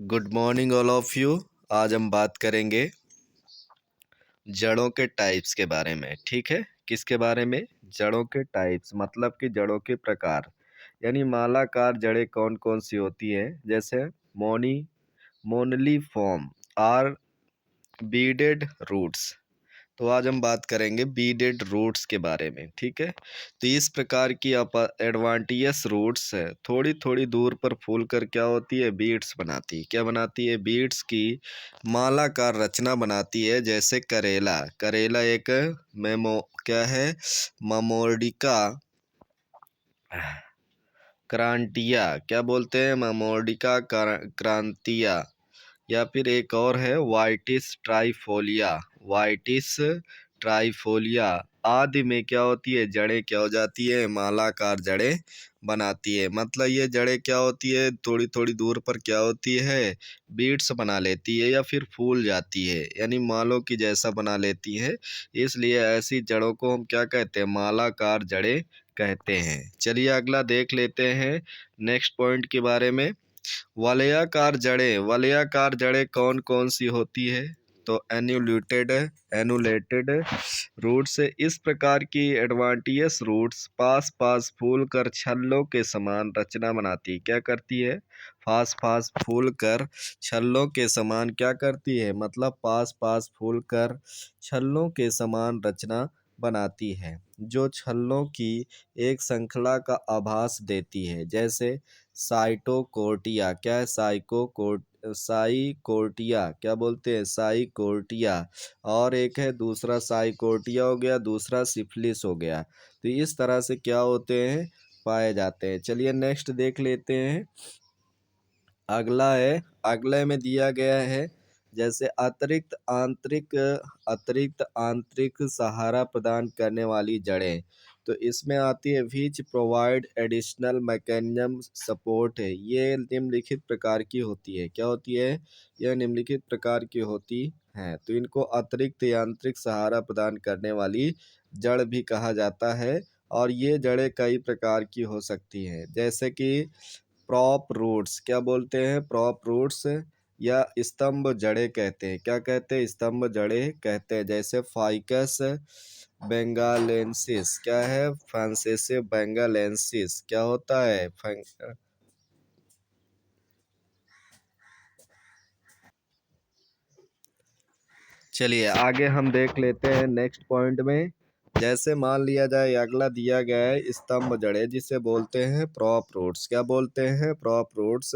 Good morning all of you. आज हम बात करेंगे जड़ों के टाइप्स के बारे में। ठीक है, किसके बारे में? जड़ों के टाइप्स, मतलब कि जड़ों के प्रकार, यानी मालाकार जड़ें कौन कौन सी होती है। जैसे मोनी mainly form are beaded roots. तो आज हम बात करेंगे बीडेड रूट्स के बारे में। ठीक है, तो इस प्रकार की एडवांटियस रूट्स है, थोड़ी थोड़ी दूर पर फूल कर क्या होती है, बीड्स बनाती है। क्या बनाती है? बीड्स की मालाकार रचना बनाती है। जैसे करेला, करेला एक मेमो क्या है, ममोर्डिका क्रांतिया, क्या बोलते हैं, ममोर्डिका क्रांतिया। या फिर एक और है वाइटिस ट्राइफोलिया, वाइटिस ट्राइफोलिया। आदि में क्या होती है, जड़ें क्या हो जाती है, मालाकार जड़ें बनाती है। मतलब ये जड़ें क्या होती है, थोड़ी थोड़ी दूर पर क्या होती है, बीड्स बना लेती है या फिर फूल जाती है, यानी मालों की जैसा बना लेती है। इसलिए ऐसी जड़ों को हम क्या कहते हैं, मालाकार जड़ें कहते हैं। चलिए अगला देख लेते हैं नेक्स्ट पॉइंट के बारे में। वलयाकार जड़ें, वलयाकार जड़ें कौन कौन सी होती है? तो एनुलेटेड रूट्स। इस प्रकार की एडवांटियस रूट्स पास पास फूल कर छल्लों के समान रचना बनाती है। क्या करती है? पास पास फूल कर छल्लों के समान क्या करती है, मतलब पास पास फूल कर छल्लों के समान रचना बनाती है, जो छल्लों की एक श्रृंखला का आभास देती है। जैसे साइटोकोर्टिया, क्या है, साइकोर्टिया, क्या बोलते हैं, साइकोर्टिया। और एक है दूसरा साइकोर्टिया हो गया, दूसरा सिफिलिस हो गया। तो इस तरह से क्या होते हैं, पाए जाते हैं। चलिए नेक्स्ट देख लेते हैं। अगला है, अगले में दिया गया है जैसे अतिरिक्त आंतरिक सहारा प्रदान करने वाली जड़ें। तो इसमें आती है which provide additional mechanism support है। ये निम्नलिखित प्रकार की होती है। क्या होती है? यह निम्नलिखित प्रकार की होती है। तो इनको अतिरिक्त यांत्रिक सहारा प्रदान करने वाली जड़ भी कहा जाता है। और ये जड़ें कई प्रकार की हो सकती हैं, जैसे कि प्रॉप रूट्स। क्या बोलते हैं? प्रॉप रूट्स या स्तंभ जड़ें कहते हैं। क्या कहते हैं? स्तंभ जड़ें कहते हैं। जैसे फाइकस बेंगालेंसिस, क्या है, फ्रांसीसी बेंगालेंसिस, क्या होता है, चलिए आगे हम देख लेते हैं नेक्स्ट पॉइंट में। जैसे मान लिया जाए अगला दिया गया है स्तंभ जड़ें, जिसे बोलते हैं प्रॉप रूट्स। क्या बोलते हैं? Prop roots.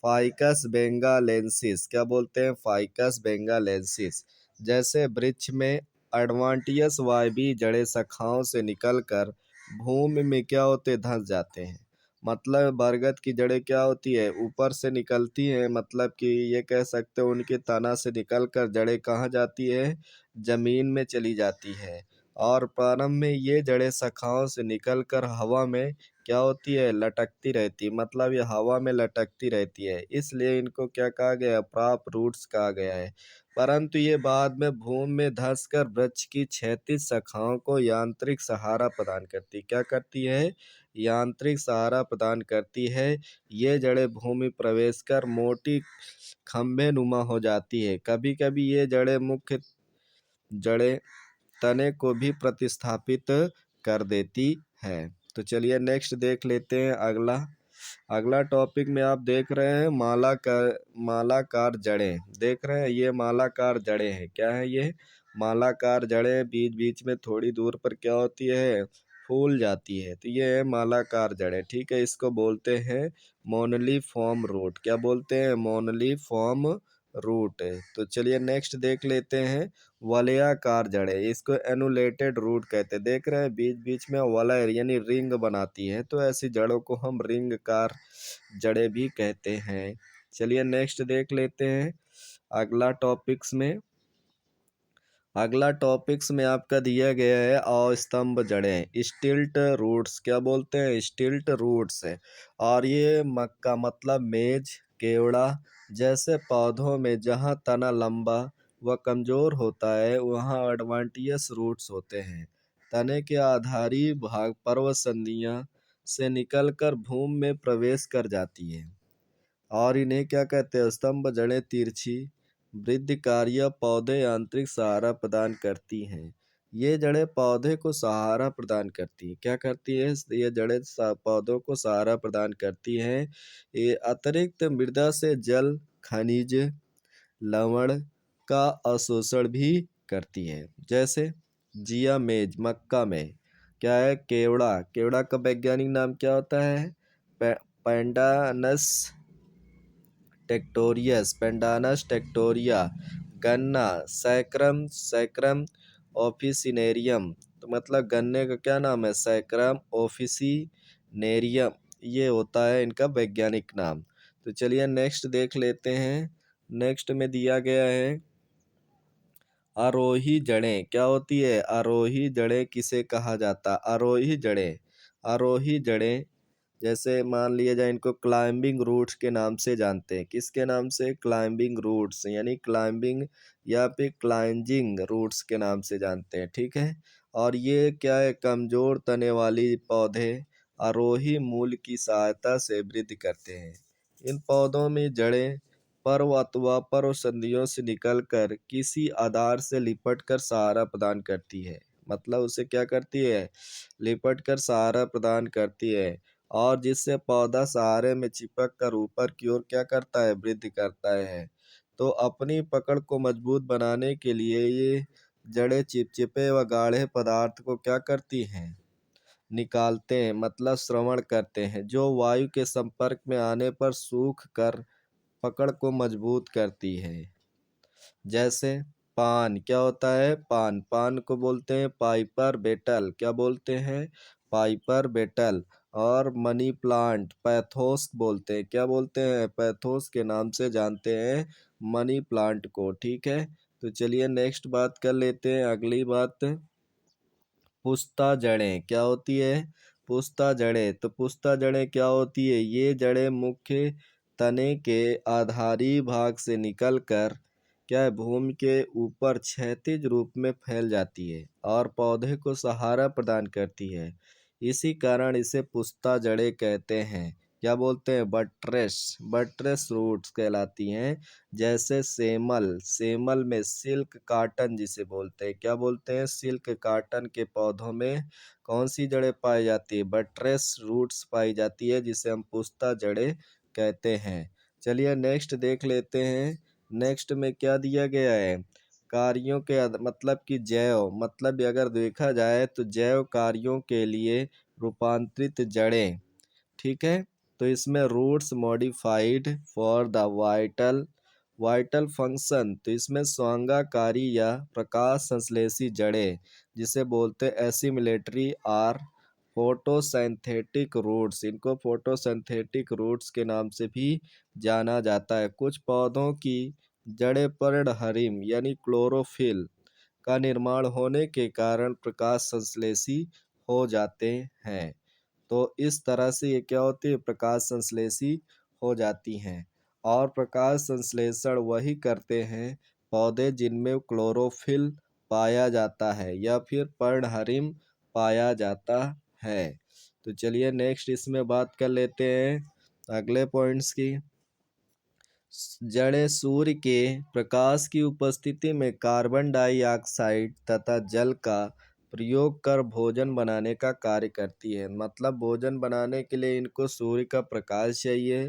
फाइकस बेंगालेंसिस, क्या बोलते हैं, फाइकस बेंगालेंसिस। जैसे वृक्ष में एडवांटियस वायबी जड़ें शाखाओं से निकलकर भूमि में क्या होते, धंस जाते हैं। मतलब बरगद की जड़ें क्या होती है, ऊपर से निकलती हैं, मतलब कि ये कह सकते हो उनके तना से निकलकर जड़ें कहाँ जाती है, जमीन में चली जाती है। और प्रारंभ में ये जड़ें शाखाओं से निकलकर हवा में क्या होती है, लटकती रहती है। मतलब ये हवा में लटकती रहती है, इसलिए इनको क्या कहा गया है, प्रॉप रूट्स कहा गया है। परंतु ये बाद में भूमि में धंसकर वृक्ष की क्षैतिज शाखाओं को यांत्रिक सहारा प्रदान करती। क्या करती है? यांत्रिक सहारा प्रदान करती है। ये जड़ें भूमि प्रवेश कर मोटी खंभे नुमा हो जाती है। कभी कभी ये जड़ें मुख्य जड़ें तने को भी प्रतिस्थापित कर देती है। तो चलिए नेक्स्ट देख लेते हैं अगला। अगला टॉपिक में आप देख रहे हैं मालाकार जड़ें देख रहे हैं। ये मालाकार जड़ें हैं। क्या है ये? मालाकार जड़ें बीच बीच में थोड़ी दूर पर क्या होती है, फूल जाती है। तो ये है मालाकार जड़ें। ठीक है, इसको बोलते हैं मोनली फॉर्म रूट। क्या बोलते हैं? मोनली फॉर्म रूट। तो चलिए नेक्स्ट देख लेते हैं वलयाकार जड़ें। इसको एनुलेटेड रूट कहते हैं। देख रहे हैं बीच बीच में वलय यानी रिंग बनाती है, तो ऐसी जड़ों को हम रिंगकार जड़ें भी कहते हैं। चलिए नेक्स्ट देख लेते हैं अगला टॉपिक्स में। अगला टॉपिक्स में आपका दिया गया है अस्तंभ जड़ें, स्टिल्ट रूट्स। क्या बोलते हैं? स्टिल्ट रूट्स है। और ये मक्का मतलब मेज, केवड़ा जैसे पौधों में जहाँ तना लंबा व कमजोर होता है, वहाँ एडवांटियस रूट्स होते हैं। तने के आधारी भाग पर्वत संधियाँ से निकलकर भूमि में प्रवेश कर जाती है। और इन्हें क्या कहते हैं? स्तंभ जड़ें तिरछी वृद्धिकारी या पौधे यांत्रिक सहारा प्रदान करती हैं। ये जड़ें पौधे को सहारा प्रदान करती हैं। क्या करती है? ये जड़ें पौधों को सहारा प्रदान करती हैं। ये अतिरिक्त मृदा से जल, खनिज, लवण का अवशोषण भी करती है। जैसे जिया मेज मक्का में क्या है? केवड़ा। केवड़ा का वैज्ञानिक नाम क्या होता है? पैंडानस टेक्टोरियस, पेंडानस टेक्टोरिया। गन्ना सैक्रम, सैक्रम ऑफिसिनेरियम। तो मतलब गन्ने का क्या नाम है? सैक्रम ऑफिसिनेरियम, ये होता है इनका वैज्ञानिक नाम। तो चलिए नेक्स्ट देख लेते हैं। नेक्स्ट में दिया गया है आरोही जड़ें। क्या होती है? आरोही जड़ें किसे कहा जाता? आरोही जड़ें, आरोही जड़ें जैसे मान लिया जाए इनको क्लाइंबिंग रूट्स के नाम से जानते हैं। किसके नाम से? क्लाइंबिंग रूट्स, यानी क्लाइंबिंग या फिर क्लाइंजिंग रूट्स के नाम से जानते हैं। ठीक है। और ये क्या है? कमजोर तने वाली पौधे आरोही मूल की सहायता से वृद्धि करते हैं। इन पौधों में जड़ें पर्व अथवा पर्व संधियों से निकलकर किसी आधार से लिपट कर सहारा प्रदान करती है। मतलब उसे क्या करती है? लिपट कर सहारा प्रदान करती है। और जिससे पौधा सहारे में चिपक कर ऊपर की ओर क्या करता है? वृद्धि करता है। तो अपनी पकड़ को मजबूत बनाने के लिए ये जड़ें चिपचिपे व गाढ़े पदार्थ को क्या करती हैं? निकालते हैं, मतलब श्रवण करते हैं, जो वायु के संपर्क में आने पर सूख कर पकड़ को मजबूत करती है। जैसे पान। क्या होता है? पान। पान को बोलते हैं पाइपर बेटल। क्या बोलते हैं? Piper betel. और मनी प्लांट पैथोस बोलते हैं। क्या बोलते हैं? पैथोस के नाम से जानते हैं मनी प्लांट को। ठीक है। तो चलिए नेक्स्ट बात कर लेते हैं। अगली बात पुस्ता जड़ें। क्या होती है? पुस्ता जड़ें। तो पुस्ता जड़ें क्या होती है? ये जड़ें मुख्य तने के आधारी भाग से निकलकर क्या है? भूमि के ऊपर क्षैतिज रूप में फैल जाती है और पौधे को सहारा प्रदान करती है। इसी कारण इसे पुस्ता जड़ें कहते हैं। क्या बोलते हैं? बट्रेस, बट्रेस रूट्स कहलाती हैं। जैसे सेमल, सेमल में सिल्क काटन जिसे बोलते हैं। क्या बोलते हैं? सिल्क काटन के पौधों में कौन सी जड़ें पाई जाती है? बट्रेस रूट्स पाई जाती है, जिसे हम पुस्ता जड़ें कहते हैं। चलिए नेक्स्ट देख लेते हैं। नेक्स्ट में क्या दिया गया है? कार्यों के मतलब कि जैव, मतलब अगर देखा जाए तो जैव कार्यों के लिए रूपांतरित जड़ें। ठीक है। तो इसमें roots modified for the vital vital function. तो इसमें स्वांगाकारी या प्रकाश संश्लेषी जड़ें जिसे बोलते हैं एसिमिलेटरी आर फोटोसिंथेटिक रूट्स। इनको फोटोसिंथेटिक रूट्स के नाम से भी जाना जाता है। कुछ पौधों की जड़ें पर्णहरिम यानी क्लोरोफिल का निर्माण होने के कारण प्रकाश संश्लेषी हो जाते हैं। तो इस तरह से ये क्या होती है? प्रकाश संश्लेषी हो जाती हैं। और प्रकाश संश्लेषण वही करते हैं पौधे जिनमें क्लोरोफिल पाया जाता है या फिर पर्णहरिम पाया जाता है। तो चलिए नेक्स्ट इसमें बात कर लेते हैं अगले पॉइंट्स की। जड़ें सूर्य के प्रकाश की उपस्थिति में कार्बन डाइऑक्साइड तथा जल का प्रयोग कर भोजन बनाने का कार्य करती है। मतलब भोजन बनाने के लिए इनको सूर्य का प्रकाश चाहिए,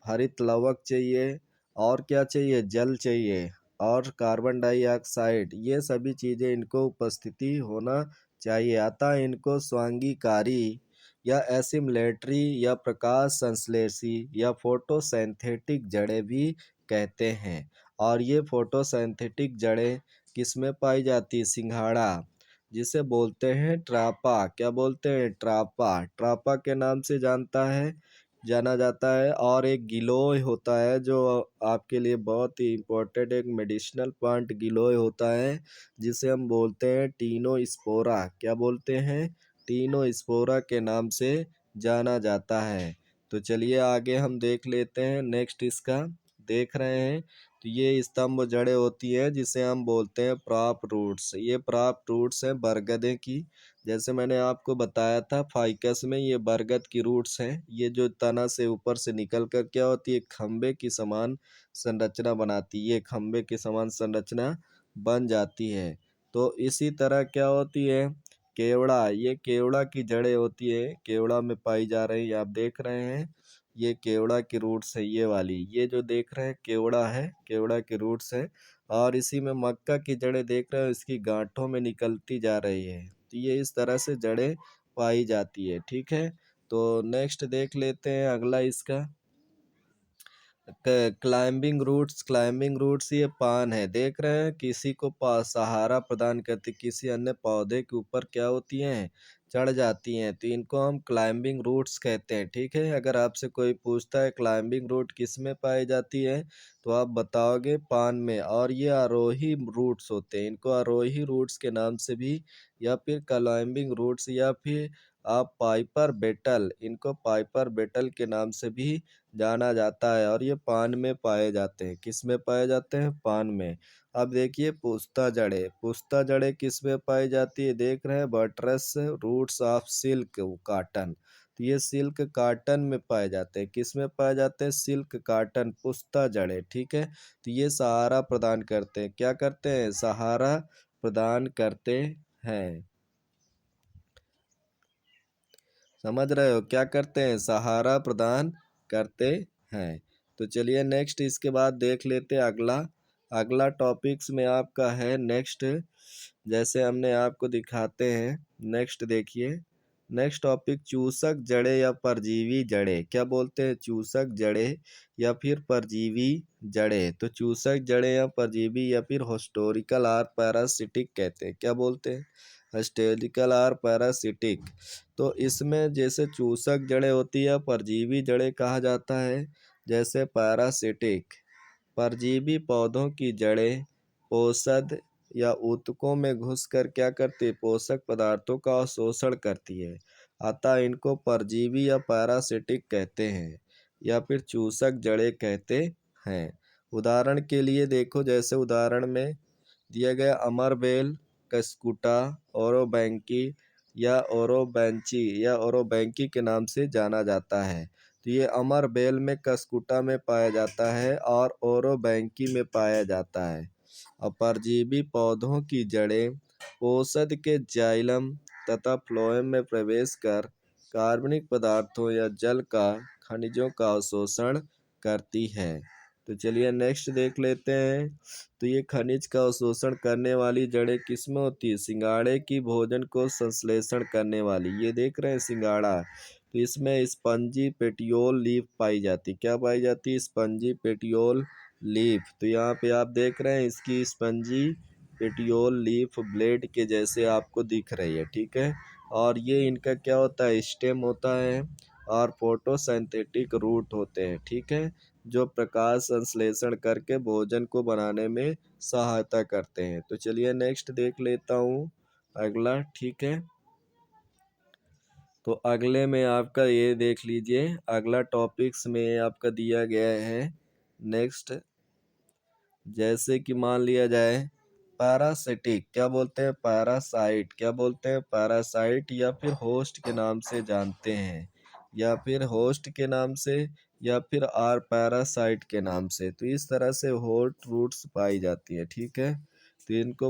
हरित लवक चाहिए, और क्या चाहिए? जल चाहिए और कार्बन डाइऑक्साइड। ये सभी चीज़ें इनको उपस्थिति होना चाहिए। अतः इनको स्वांगीकारी या एसिमिलेटरी या प्रकाश संश्लेषी या फोटोसिंथेटिक जड़ें भी कहते हैं। और ये फोटोसिंथेटिक जड़ें किसमें पाई जाती है? सिंघाड़ा, जिसे बोलते हैं ट्रापा। क्या बोलते हैं? ट्रापा। ट्रापा के नाम से जाना जाता है। और एक गिलोय होता है जो आपके लिए बहुत ही इम्पोर्टेंट, एक मेडिसिनल प्लांट गिलोय होता है, जिसे हम बोलते हैं टीनोस्पोरा। क्या बोलते हैं? टीनोस्पोरा के नाम से जाना जाता है। तो चलिए आगे हम देख लेते हैं। नेक्स्ट इसका देख रहे हैं। तो ये स्तंभ जड़ें होती है जिसे हम बोलते हैं प्रॉप रूट्स। ये प्रॉप रूट्स हैं बरगदे की। जैसे मैंने आपको बताया था फाइकस में ये बरगद की रूट्स हैं, ये जो तना से ऊपर से निकल कर क्या होती है, खंबे की समान संरचना बनाती है, ये खंबे की समान संरचना बन जाती है। तो इसी तरह क्या होती है, केवड़ा, ये केवड़ा की जड़ें होती है, केवड़ा में पाई जा रही है, आप देख रहे हैं ये केवड़ा की रूट्स है, ये वाली, ये जो देख रहे हैं केवड़ा है, केवड़ा की रूट्स है। और इसी में मक्का की जड़ें देख रहे हो, इसकी गांठों में निकलती जा रही है। तो ये इस तरह से जड़ें पाई जाती है, ठीक है। तो नेक्स्ट देख लेते हैं अगला इसका, क्लाइंबिंग रूट्स। क्लाइंबिंग रूट्स ये पान है, देख रहे हैं, किसी को सहारा प्रदान करती, किसी अन्य पौधे के ऊपर क्या होती हैं, चढ़ जाती हैं, तो इनको हम क्लाइंबिंग रूट्स कहते हैं, ठीक है। अगर आपसे कोई पूछता है क्लाइंबिंग रूट किस में पाई जाती है, तो आप बताओगे पान में। और ये आरोही रूट्स होते हैं, इनको आरोही रूट्स के नाम से भी, या फिर क्लाइंबिंग रूट्स, या फिर आप पाइपर बेटल, इनको पाइपर बेटल के नाम से भी जाना जाता है। और ये पान में पाए जाते हैं, किस में पाए जाते हैं, पान में। अब देखिए पुस्ता जड़े, पुस्ता जड़े किस में पाई जाती है, देख रहे हैं, buttress roots of silk cotton. तो ये सिल्क काटन में पाए जाते हैं, किस में पाए जाते हैं, सिल्क काटन, पुस्ता जड़े, ठीक है। तो ये सहारा प्रदान करते हैं, क्या करते हैं, सहारा प्रदान करते हैं, समझ रहे हो, क्या करते हैं, सहारा प्रदान करते हैं। तो चलिए नेक्स्ट इसके बाद देख लेते हैं अगला। अगला टॉपिक्स में आपका है नेक्स्ट, जैसे हमने आपको दिखाते हैं, नेक्स्ट देखिए, नेक्स्ट टॉपिक चूसक जड़े या परजीवी जड़े, क्या बोलते हैं, चूसक जड़े या फिर परजीवी जड़े। तो चूसक जड़े या परजीवी या फिर हिस्टोरिकल आर पैरासिटिक कहते हैं, क्या बोलते हैं, हिस्टोरिकल आर पैरासिटिक। तो इसमें जैसे चूसक जड़ें होती है, परजीवी जड़ें कहा जाता है, जैसे पैरासिटिक, परजीवी पौधों की जड़ें औषध या ऊतकों में घुसकर क्या करती है, पोषक पदार्थों का शोषण करती है, अतः इनको परजीवी या पैरासिटिक कहते हैं, या फिर चूसक जड़ें कहते हैं। उदाहरण के लिए देखो, जैसे उदाहरण में दिया गया अमरबेल, कस्कुटा, ओरोबैंकी या ओरोबैंची या ओरोबैंकी के नाम से जाना जाता है। तो ये अमरबेल में, कस्कुटा में पाया जाता है और ओरोबैंकी में पाया जाता है। और परजीवी पौधों की जड़ें औषध के जाइलम तथा फ्लोएम में प्रवेश कर कार्बनिक पदार्थों या जल का, खनिजों का अवशोषण करती है। तो चलिए नेक्स्ट देख लेते हैं। तो ये खनिज का अवशोषण करने वाली जड़ें किसमें होती है, सिंगाड़े की भोजन को संश्लेषण करने वाली, ये देख रहे हैं सिंगाड़ा, तो इसमें स्पंजी पेटियोल लीफ पाई जाती, क्या पाई जाती है, स्पंजी पेटियोल लीफ। तो यहाँ पे आप देख रहे हैं इसकी स्पंजी पेटियोल लीफ ब्लेड के जैसे आपको दिख रही है, ठीक है। और ये इनका क्या होता है, स्टेम होता है, और फोटोसिंथेटिक रूट होते हैं, ठीक है, जो प्रकाश संश्लेषण करके भोजन को बनाने में सहायता करते हैं। तो चलिए नेक्स्ट देख लेता हूँ अगला, ठीक है। तो अगले में आपका ये देख लीजिए, अगला टॉपिक्स में आपका दिया गया है नेक्स्ट, जैसे कि मान लिया जाए पैरासिटिक, क्या बोलते हैं, पैरासाइट, क्या बोलते हैं, पैरासाइट, या फिर होस्ट के नाम से जानते हैं, या फिर होस्ट के नाम से, या फिर आर पैरासाइट के नाम से। तो इस तरह से होस्ट रूट्स पाई जाती है, ठीक है। तो इनको